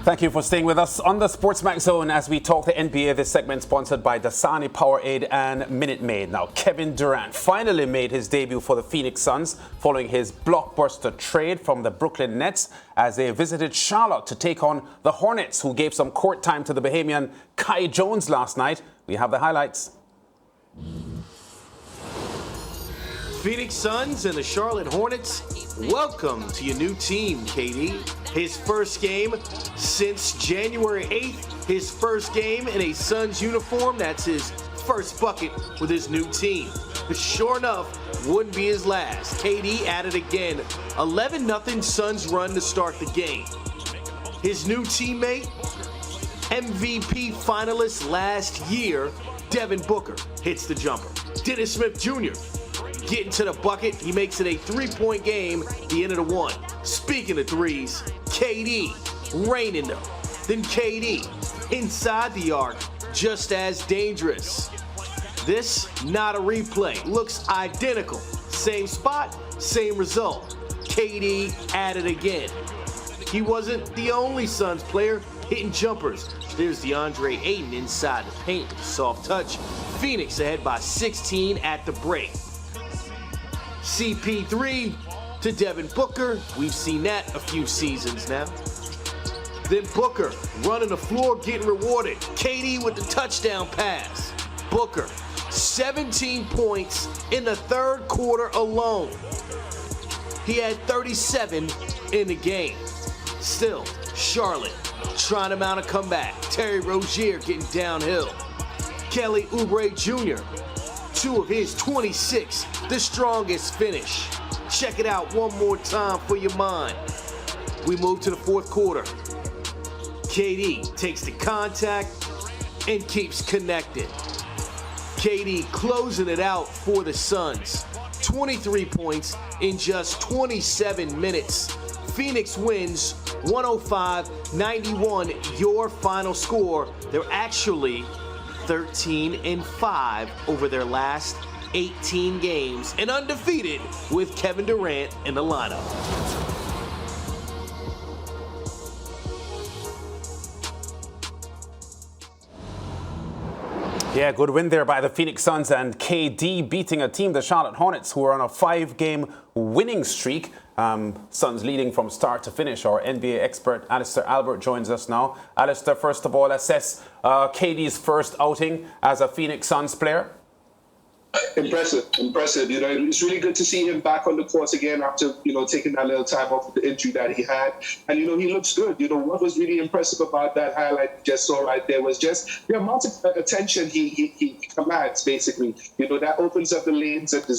Thank you for staying with us on the SportsMax Zone as we talk the NBA. This segment sponsored by Dasani, Powerade and Minute Maid. Now, Kevin Durant finally made his debut for the Phoenix Suns following his blockbuster trade from the Brooklyn Nets as they visited Charlotte to take on the Hornets, who gave some court time to the Bahamian Kai Jones last night. We have the highlights. Phoenix Suns and the Charlotte Hornets, welcome to your new team, KD. His first game since January 8th, his first game in a Suns uniform. That's his first bucket with his new team. Sure enough, wouldn't be his last. KD added again, 11-0 Suns run to start the game. His new teammate, MVP finalist last year, Devin Booker, hits the jumper. Dennis Smith Jr. getting to the bucket. He makes it a three-point game, the end of the one. Speaking of threes, KD raining them. Then KD inside the arc, just as dangerous. This, not a replay. Looks identical. Same spot, same result. KD at it again. He wasn't the only Suns player hitting jumpers. There's DeAndre Ayton inside the paint with a soft touch. Phoenix ahead by 16 at the break. CP3 to Devin Booker. We've seen that a few seasons now. Then Booker running the floor, getting rewarded. KD with the touchdown pass. Booker, 17 points in the third quarter alone. He had 37 in the game. Still, Charlotte trying to mount a comeback. Terry Rozier getting downhill. Kelly Oubre Jr., 2 of his 26, the strongest finish. Check it out one more time for your mind. We move to the fourth quarter. KD takes the contact and keeps connected. KD closing it out for the Suns. 23 points in just 27 minutes. Phoenix wins 105-91, your final score. They're actually 13-5 over their last 18 games and undefeated with Kevin Durant in the lineup. Yeah, good win there by the Phoenix Suns, and KD beating a team, the Charlotte Hornets, who are on a 5-game winning streak. Suns leading from start to finish. Our NBA expert Alister Albert joins us now. Alister, first of all, assess KD's first outing as a Phoenix Suns player. Impressive. You know, it's really good to see him back on the court again after, taking that little time off of the injury that he had. And, he looks good. What was really impressive about that highlight you just saw right there was just the amount of attention he commands, basically. That opens up the lanes at the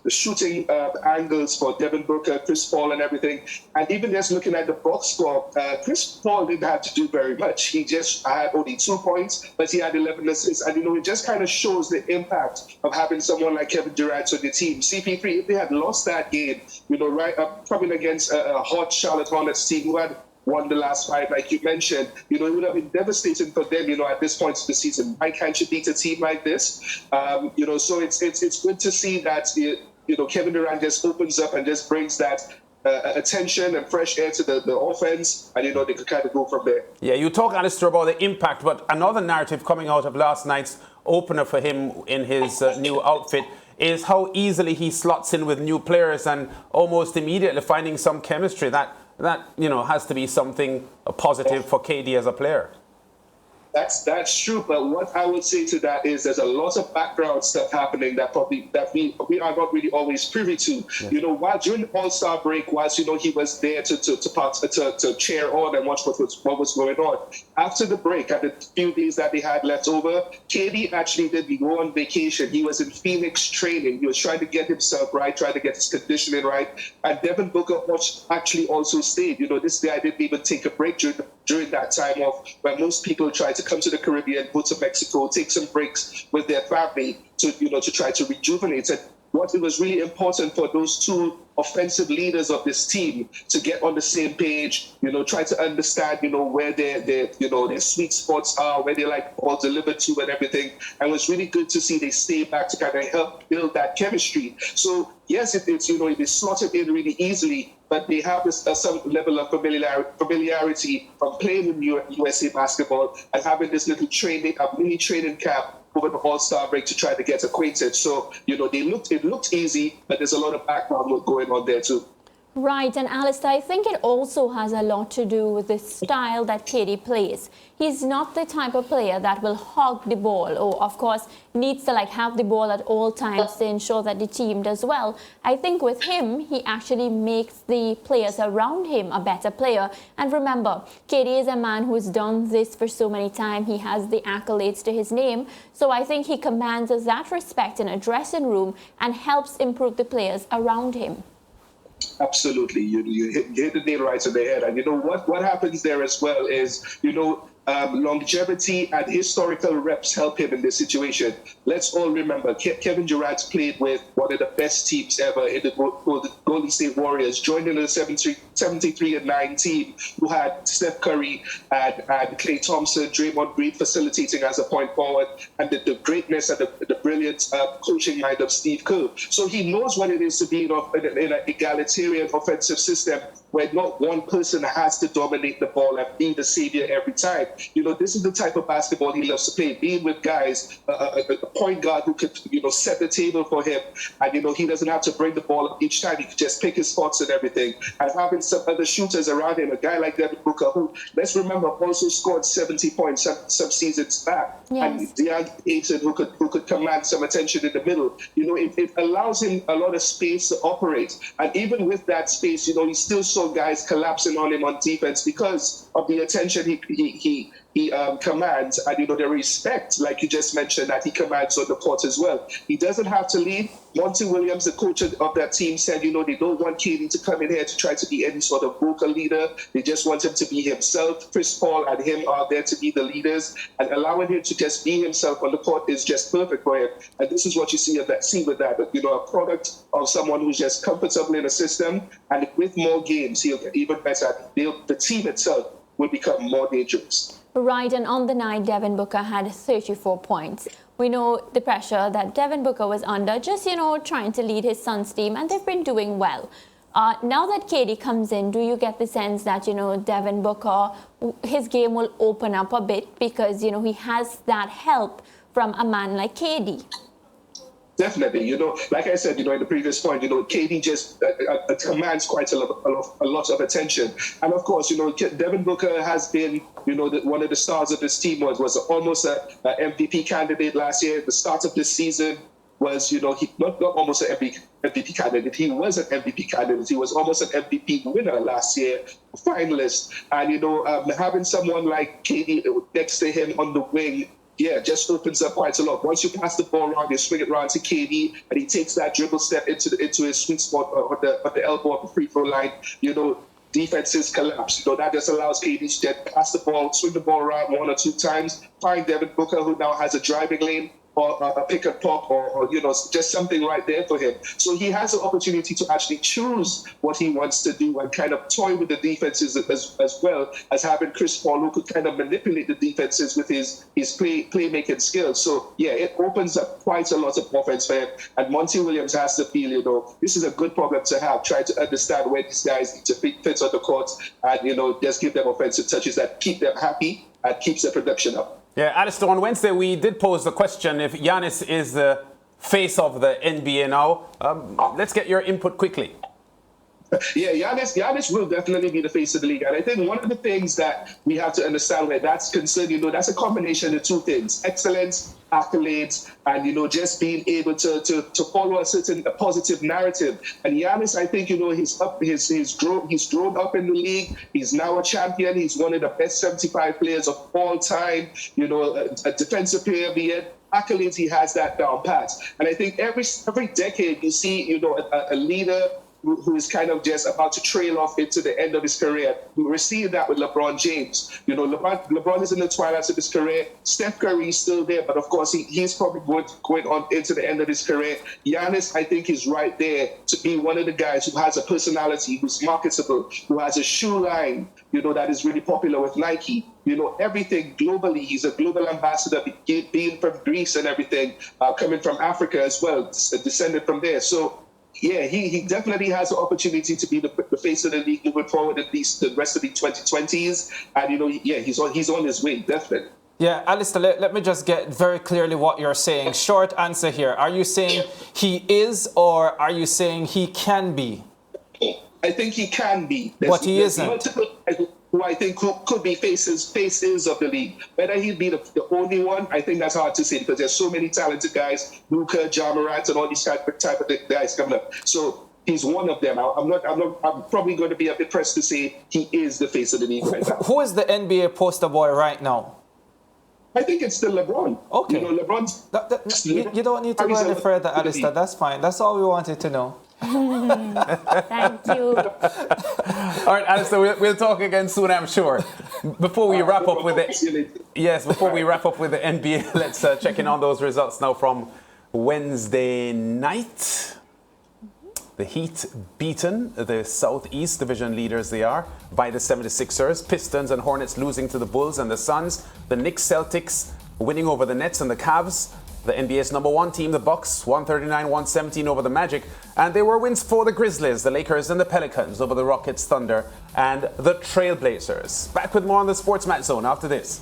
shooting angles for Devin Booker, Chris Paul and everything. And even just looking at the box score, Chris Paul didn't have to do very much. He just had only 2 points, but he had 11 assists. And, it just kind of shows the impact of having someone like Kevin Durant on the team. CP3, if they had lost that game, right up coming against a hot Charlotte Hornets team who had won the last 5, like you mentioned, it would have been devastating for them, at this point of the season. Why can't you beat a team like this? So it's good to see that, Kevin Durant just opens up and just brings that attention and fresh air to the offense, and they could kind of go from there. Yeah, you talk, Alister, about the impact, but another narrative coming out of last night's opener for him in his new outfit is how easily he slots in with new players and almost immediately finding some chemistry. That has to be something positive for KD as a player. That's true, but what I would say to that is there's a lot of background stuff happening that we are not really always privy to. Yeah. While during the All-Star break, whilst he was there to cheer on and watch what was going on. After the break, and the few days that they had left over, KD actually did go on vacation. He was in Phoenix training. He was trying to get himself right, trying to get his conditioning right. And Devin Booker actually also stayed. This guy didn't even take a break during that time off, where most people try to come to the Caribbean, go to Mexico, take some breaks with their family to try to rejuvenate. And what it was really important for those two offensive leaders of this team to get on the same page, try to understand, where their sweet spots are, where they like ball delivered to and everything. And it was really good to see they stay back to kind of help build that chemistry. So yes, if they slot it in really easily, but they have some level of familiarity from playing in USA basketball and having this little mini training camp over the All-Star break to try to get acquainted. So, it looked easy, but there's a lot of background work going on there too. Right, and Alister, I think it also has a lot to do with the style that KD plays. He's not the type of player that will hog the ball or, of course, needs to have the ball at all times to ensure that the team does well. I think with him, he actually makes the players around him a better player. And remember, KD is a man who's done this for so many times. He has the accolades to his name. So I think he commands that respect in a dressing room and helps improve the players around him. Absolutely. You hit the nail right on the head. And what happens there as well is, longevity and historical reps help him in this situation. Let's all remember, Kevin Durant played with one of the best teams ever in the Golden State Warriors, joined in the 73-9 team, who had Steph Curry and Klay Thompson, Draymond Green facilitating as a point forward, and the greatness and the brilliant coaching mind of Steve Kerr. So he knows what it is to be in an egalitarian offensive system where not one person has to dominate the ball and be the savior every time. This is the type of basketball he loves to play, being with guys, a point guard who could, set the table for him. And, he doesn't have to bring the ball up each time. He could just pick his spots and everything. And having some other shooters around him, a guy like Devin Booker, who, let's remember, also scored 70 points some seasons back. Yes. And DeAndre Ayton, who could command some attention in the middle. It allows him a lot of space to operate. And even with that space, he still saw guys collapsing on him on defense because of the attention he commands and the respect, like you just mentioned, that he commands on the court as well. He doesn't have to lead. Monty Williams, the coach of that team, said they don't want KD to come in here to try to be any sort of vocal leader. They just want him to be himself. Chris Paul and him are there to be the leaders, and allowing him to just be himself on the court is just perfect for him. And this is what you see with that, a product of someone who's just comfortable in a system, and with more games, he'll get even better. The team itself will become more dangerous. Right, and on the night, Devin Booker had 34 points. We know the pressure that Devin Booker was under, just, trying to lead his Suns team, and they've been doing well. Now that KD comes in, do you get the sense that, Devin Booker, his game will open up a bit because, he has that help from a man like KD? Definitely, like I said, in the previous point, KD just commands quite a lot of attention. And of course, Devin Booker has been, one of the stars of this team was almost an MVP candidate last year. At the start of this season was, he not almost an MVP candidate. He was an MVP candidate. He was almost an MVP winner last year, finalist. And, having someone like KD next to him on the wing, just opens up quite a lot. Once you pass the ball around, you swing it around to KD, and he takes that dribble step into his sweet spot on the elbow of the free throw line. Defenses collapse. That just allows KD to just pass the ball, swing the ball around one or two times, find Devin Booker, who now has a driving lane, or a pick and pop, or just something right there for him. So he has an opportunity to actually choose what he wants to do and kind of toy with the defenses as well as having Chris Paul, who could kind of manipulate the defenses with his playmaking skills. So it opens up quite a lot of offense for him. And Monty Williams has to feel, this is a good problem to have. Try to understand where these guys need to fit on the court and just give them offensive touches that keep them happy and keeps the production up. Yeah, Alister, on Wednesday we did pose the question if Giannis is the face of the NBA now. Let's get your input quickly. Yeah, Giannis will definitely be the face of the league. And I think one of the things that we have to understand where that's concerned, that's a combination of two things: excellence, accolades, and just being able to follow a positive narrative. And Giannis, I think he's grown up in the league. He's now a champion. He's one of the best 75 players of all time. A defensive player of the year. Accolades, he has that down pat. And I think every decade you see a leader who is kind of just about to trail off into the end of his career. We received that with LeBron James. LeBron is in the twilight of his career. Steph Curry is still there, but of course he's probably going on into the end of his career. Giannis, I think, is right there to be one of the guys who has a personality, who's marketable, who has a shoe line, that is really popular with Nike. Everything globally. He's a global ambassador, being from Greece and everything, coming from Africa as well, descended from there. So Yeah, he definitely has an opportunity to be the face of the league moving forward, at least the rest of the 2020s. And, he's on his way, definitely. Yeah, Alister, let me just get very clearly what you're saying. Short answer here. Are you saying he is, or are you saying he can be? I think he can be. But he isn't. Multiple guys who I think could be faces of the league. Whether he'd be the only one, I think that's hard to say, because there's so many talented guys, Luka, John Morant, and all these type of guys coming up. So he's one of them. I'm probably going to be a bit pressed to say he is the face of the league right now. Who is the NBA poster boy right now? I think it's still LeBron. Okay. LeBron's... You don't need to go any further, Alister. That's fine. That's all we wanted to know. Thank you. All right, Alister, we'll talk again soon, I'm sure. Before we wrap up with the NBA, let's check in on those results now from Wednesday night. The Heat beaten the Southeast Division leaders they are by the 76ers. Pistons and Hornets losing to the Bulls and the Suns. The Knicks Celtics winning over the Nets and the Cavs. The NBA's number one team, the Bucks, 139-117 over the Magic. And there were wins for the Grizzlies, the Lakers and the Pelicans over the Rockets, Thunder and the Trailblazers. Back with more on the SportsMax Zone after this.